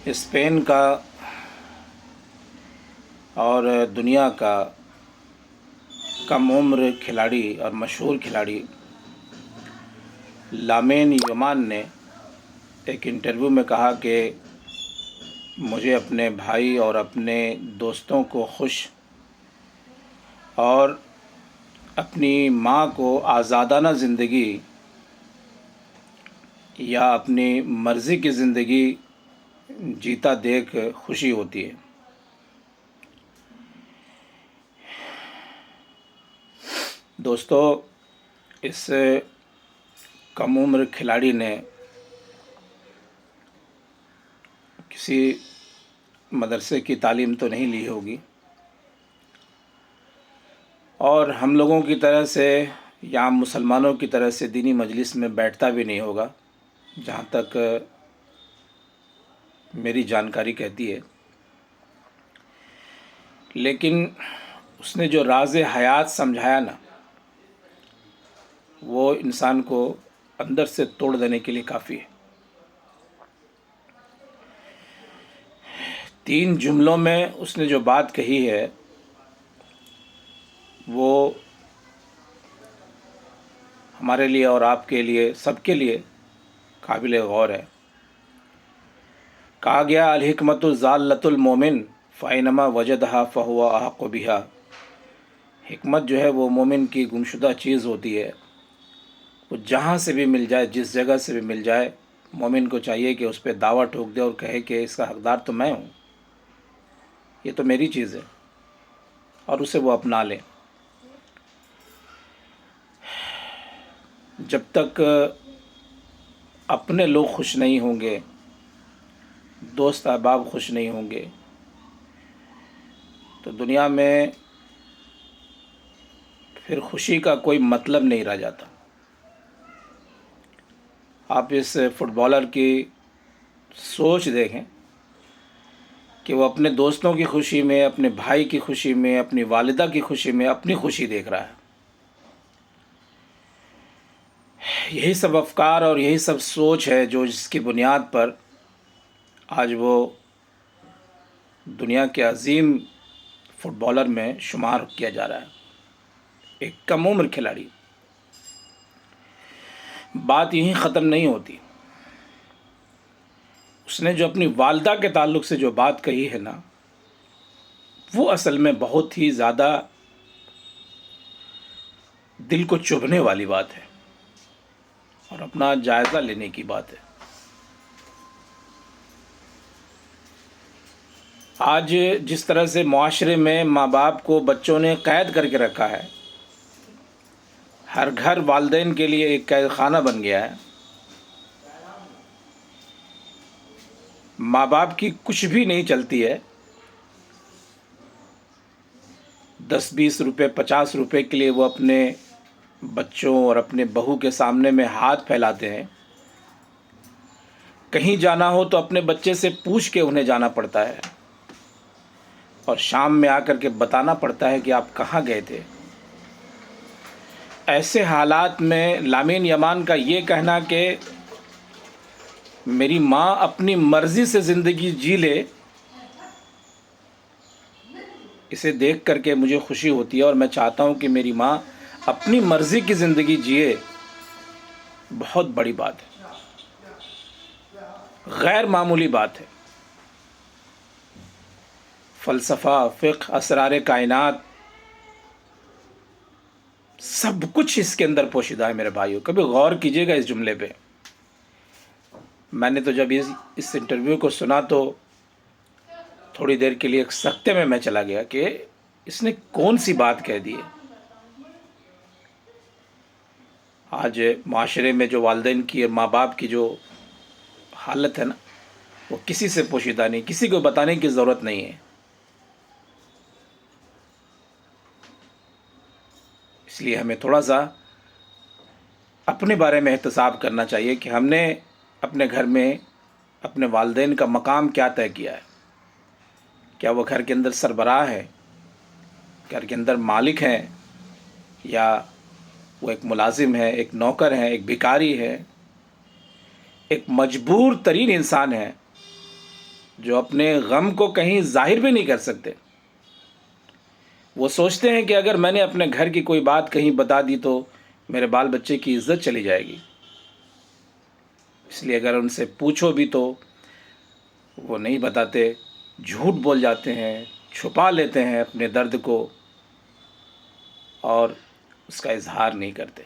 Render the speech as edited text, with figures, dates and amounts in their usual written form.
Spain کا اور دنیا کا کم عمر کھلاڑی اور مشہور کھلاڑی لامین یمان نے ایک انٹرویو میں کہا کہ مجھے اپنے بھائی اور اپنے دوستوں کو خوش اور اپنی ماں کو آزادانہ زندگی یا اپنی مرضی کی زندگی جیتا دیکھ خوشی ہوتی ہے۔ دوستو، اس کم عمر کھلاڑی نے کسی مدرسے کی تعلیم تو نہیں لی ہوگی، اور ہم لوگوں کی طرح سے یا مسلمانوں کی طرح سے دینی مجلس میں بیٹھتا بھی نہیں ہوگا، جہاں تک میری جانکاری کہتی ہے۔ لیکن اس نے جو راز حیات سمجھایا نا، وہ انسان کو اندر سے توڑ دینے کے لیے کافی ہے۔ 3 جملوں میں اس نے جو بات کہی ہے وہ ہمارے لیے اور آپ کے لیے، سب کے لیے قابل غور ہے۔ کہا گیا الحکمت ضالۃ المومن فینما وجدہا فہو احق بہا۔ حکمت جو ہے وہ مومن کی گمشدہ چیز ہوتی ہے، وہ جہاں سے بھی مل جائے، جس جگہ سے بھی مل جائے، مومن کو چاہیے کہ اس پہ دعویٰ ٹھوک دے اور کہے کہ اس کا حقدار تو میں ہوں، یہ تو میری چیز ہے، اور اسے وہ اپنا لے۔ جب تک اپنے لوگ خوش نہیں ہوں گے، دوست احباب خوش نہیں ہوں گے، تو دنیا میں پھر خوشی کا کوئی مطلب نہیں رہ جاتا۔ آپ اس فٹ بالر کی سوچ دیکھیں کہ وہ اپنے دوستوں کی خوشی میں، اپنے بھائی کی خوشی میں، اپنی والدہ کی خوشی میں اپنی خوشی دیکھ رہا ہے۔ یہی سب افکار اور یہی سب سوچ ہے جو جس کی بنیاد پر آج وہ دنیا کے عظیم فٹ بالر میں شمار کیا جا رہا ہے، ایک کم عمر کھلاڑی۔ بات یہیں ختم نہیں ہوتی۔ اس نے جو اپنی والدہ کے تعلق سے جو بات کہی ہے نا، وہ اصل میں بہت ہی زیادہ دل کو چبھنے والی بات ہے اور اپنا جائزہ لینے کی بات ہے۔ آج جس طرح سے معاشرے میں ماں باپ کو بچوں نے قید کر کے رکھا ہے، ہر گھر والدین کے لیے ایک قید خانہ بن گیا ہے۔ ماں باپ کی کچھ بھی نہیں چلتی ہے، 10-20 روپے 50 روپے کے لیے وہ اپنے بچوں اور اپنے بہو کے سامنے میں ہاتھ پھیلاتے ہیں۔ کہیں جانا ہو تو اپنے بچے سے پوچھ کے انہیں جانا پڑتا ہے، اور شام میں آ کر کے بتانا پڑتا ہے کہ آپ کہاں گئے تھے۔ ایسے حالات میں لامین یمان کا یہ کہنا کہ میری ماں اپنی مرضی سے زندگی جی لے، اسے دیکھ کر کے مجھے خوشی ہوتی ہے، اور میں چاہتا ہوں کہ میری ماں اپنی مرضی کی زندگی جیے، بہت بڑی بات ہے، غیر معمولی بات ہے۔ فلسفہ، فقہ، اسرار کائنات، سب کچھ اس کے اندر پوشیدہ ہے میرے بھائیوں۔ کبھی غور کیجئے گا اس جملے پہ۔ میں نے تو جب اس انٹرویو کو سنا تو تھوڑی دیر کے لیے ایک سکتے میں چلا گیا کہ اس نے کون سی بات کہہ دی ہے۔ آج معاشرے میں جو والدین کی اور ماں باپ کی جو حالت ہے نا، وہ کسی سے پوشیدہ نہیں، کسی کو بتانے کی ضرورت نہیں ہے۔ اس لیے ہمیں تھوڑا سا اپنے بارے میں احتساب کرنا چاہیے کہ ہم نے اپنے گھر میں اپنے والدین کا مقام کیا طے کیا ہے۔ کیا وہ گھر کے اندر سربراہ ہے، گھر کے اندر مالک ہیں، یا وہ ایک ملازم ہے، ایک نوکر ہے، ایک بھکاری ہے، ایک مجبور ترین انسان ہے جو اپنے غم کو کہیں ظاہر بھی نہیں کر سکتے. وہ سوچتے ہیں کہ اگر میں نے اپنے گھر کی کوئی بات کہیں بتا دی تو میرے بال بچے کی عزت چلی جائے گی، اس لیے اگر ان سے پوچھو بھی تو وہ نہیں بتاتے، جھوٹ بول جاتے ہیں، چھپا لیتے ہیں اپنے درد کو اور اس کا اظہار نہیں کرتے.